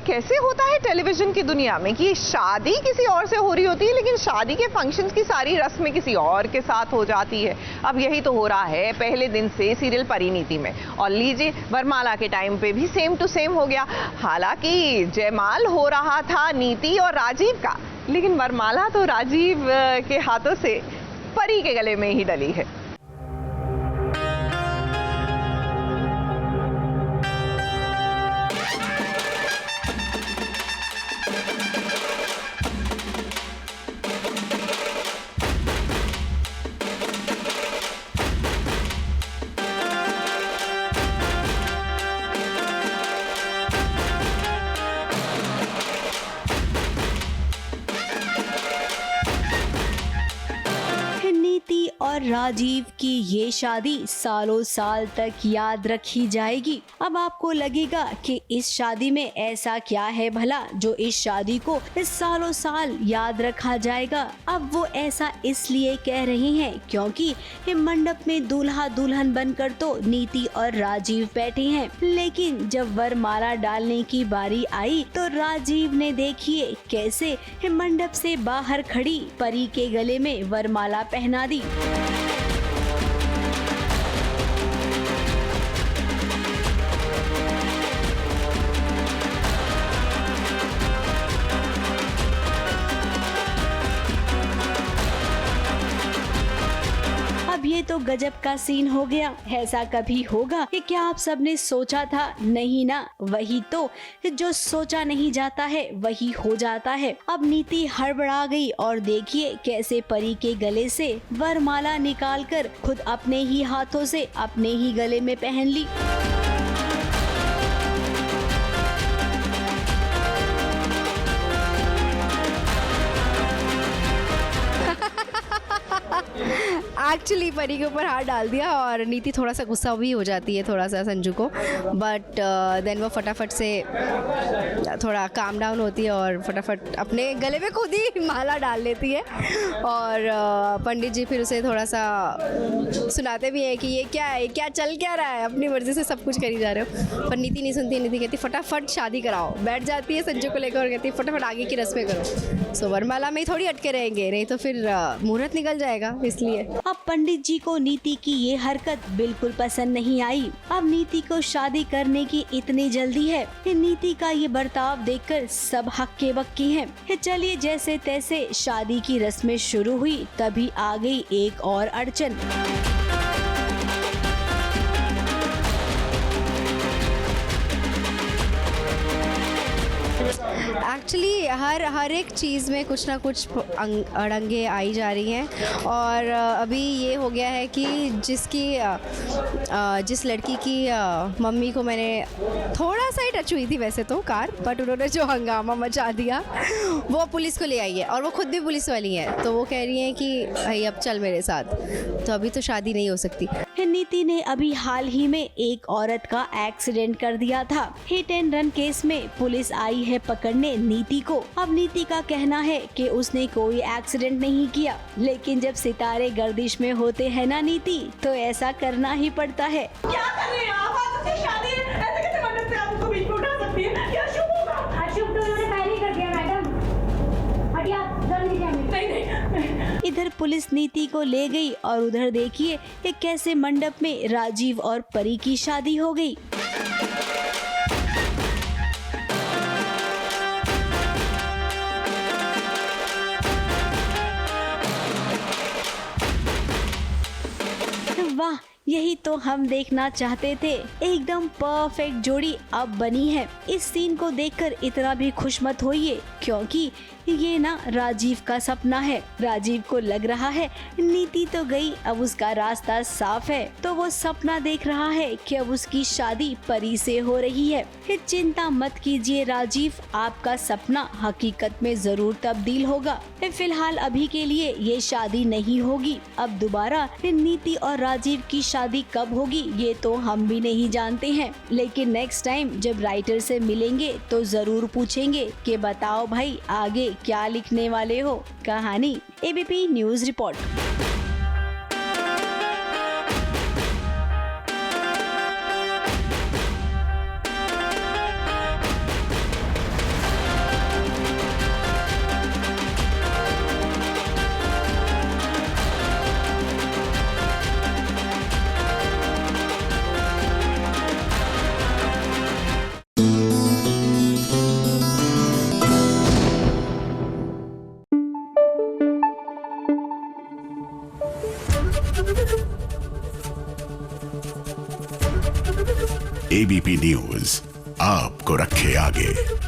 कैसे होता है टेलीविजन की दुनिया में कि शादी किसी और से हो रही होती है, लेकिन शादी के फंक्शंस की सारी रस्में किसी और के साथ हो जाती है। अब यही तो हो रहा है पहले दिन से सीरियल परिणीति में। और लीजिए, वरमाला के टाइम पे भी सेम टू सेम हो गया। हालांकि जयमाल हो रहा था नीति और राजीव का, लेकिन वरमाला तो राजीव के हाथों से परी के गले में ही डली है। नीति और राजीव की ये शादी सालों साल तक याद रखी जाएगी। अब आपको लगेगा कि इस शादी में ऐसा क्या है भला जो इस शादी को इस सालों साल याद रखा जाएगा। अब वो ऐसा इसलिए कह रहे हैं क्योंकि मंडप में दूल्हा दुल्हन बनकर तो नीति और राजीव बैठे हैं, लेकिन जब वरमाला डालने की बारी आई तो राजीव ने देखिए कैसे मंडप से बाहर खड़ी परी के गले में वरमाला पहना दी। अब ये तो गजब का सीन हो गया। ऐसा कभी होगा कि क्या आप सबने सोचा था? नहीं ना। वही तो, जो सोचा नहीं जाता है वही हो जाता है। अब नीति हड़बड़ा गई और देखिए कैसे परी के गले से वरमाला निकालकर खुद अपने ही हाथों से अपने ही गले में पहन ली। एक्चुअली परी के ऊपर हाथ डाल दिया और नीति थोड़ा सा गुस्सा भी हो जाती है थोड़ा सा संजू को, बट देन वो फटाफट से थोड़ा काम डाउन होती है और फटाफट अपने गले में खुद ही माला डाल लेती है। और पंडित जी फिर उसे थोड़ा सा सुनाते भी हैं कि ये क्या है, क्या चल क्या रहा है, अपनी मर्जी से सब कुछ करी जा रहे हो। पर नीति नहीं सुनती। नीति कहती फटाफट शादी कराओ, बैठ जाती है संजू को लेकर और कहती फटाफट आगे की रस्में करो। सो वरमाला में ही थोड़ी अटके रहेंगे, नहीं तो फिर मुहूर्त निकल जाएगा, इसलिए। अब पंडित जी को नीति की ये हरकत बिल्कुल पसंद नहीं आई। अब नीति को शादी करने की इतनी जल्दी है। नीति का ये बर्ताव देखकर सब हक्के बक्के हैं। चलिए जैसे तैसे शादी की रस्में शुरू हुई, तभी आ गई एक और अड़चन। एक्चुअली हर एक चीज़ में कुछ ना कुछ अड़ंगे आई जा रही हैं। और अभी ये हो गया है कि जिस लड़की की मम्मी को मैंने थोड़ा सा ही टच हुई थी वैसे तो कार, बट उन्होंने जो हंगामा मचा दिया वो पुलिस को ले आई है और वो खुद भी पुलिस वाली है। तो वो कह रही हैं कि भाई अब चल मेरे साथ, तो अभी तो शादी नहीं हो सकती। नीति ने अभी हाल ही में एक औरत का एक्सीडेंट कर दिया था। हिट एंड रन केस में पुलिस आई है पकड़ने नीति को। अब नीति का कहना है कि उसने कोई एक्सीडेंट नहीं किया, लेकिन जब सितारे गर्दिश में होते हैं ना नीति, तो ऐसा करना ही पड़ता है। क्या कर रहे हैं आप? आज से शादी है, ऐसे कैसे मंडप से आप उसको बीच में उठा सकती है? क्या शुभ होगा? अशुभ तो उन्होंने पहले ही कर दिया मैडम। हटिए आप, जल्दी जाइए। नहीं। इधर पुलिस नीति को ले गई और उधर देखिए कि कैसे मंडप में राजीव और परी की शादी हो गई। वाह, यही तो हम देखना चाहते थे। एकदम परफेक्ट जोड़ी अब बनी है। इस सीन को देखकर इतना भी खुश मत होइए, क्योंकि ये ना राजीव का सपना है। राजीव को लग रहा है नीति तो गई, अब उसका रास्ता साफ है, तो वो सपना देख रहा है कि अब उसकी शादी परी से हो रही है। चिंता मत कीजिए राजीव, आपका सपना हकीकत में जरूर तब्दील होगा। फिलहाल अभी के लिए ये शादी नहीं होगी। अब दोबारा नीति और राजीव की शादी कब होगी ये तो हम भी नहीं जानते हैं, लेकिन नेक्स्ट टाइम जब राइटर से मिलेंगे तो जरूर पूछेंगे कि बताओ भाई आगे क्या लिखने वाले हो। कहानी ABP news report. ABP news आपको रखे आगे।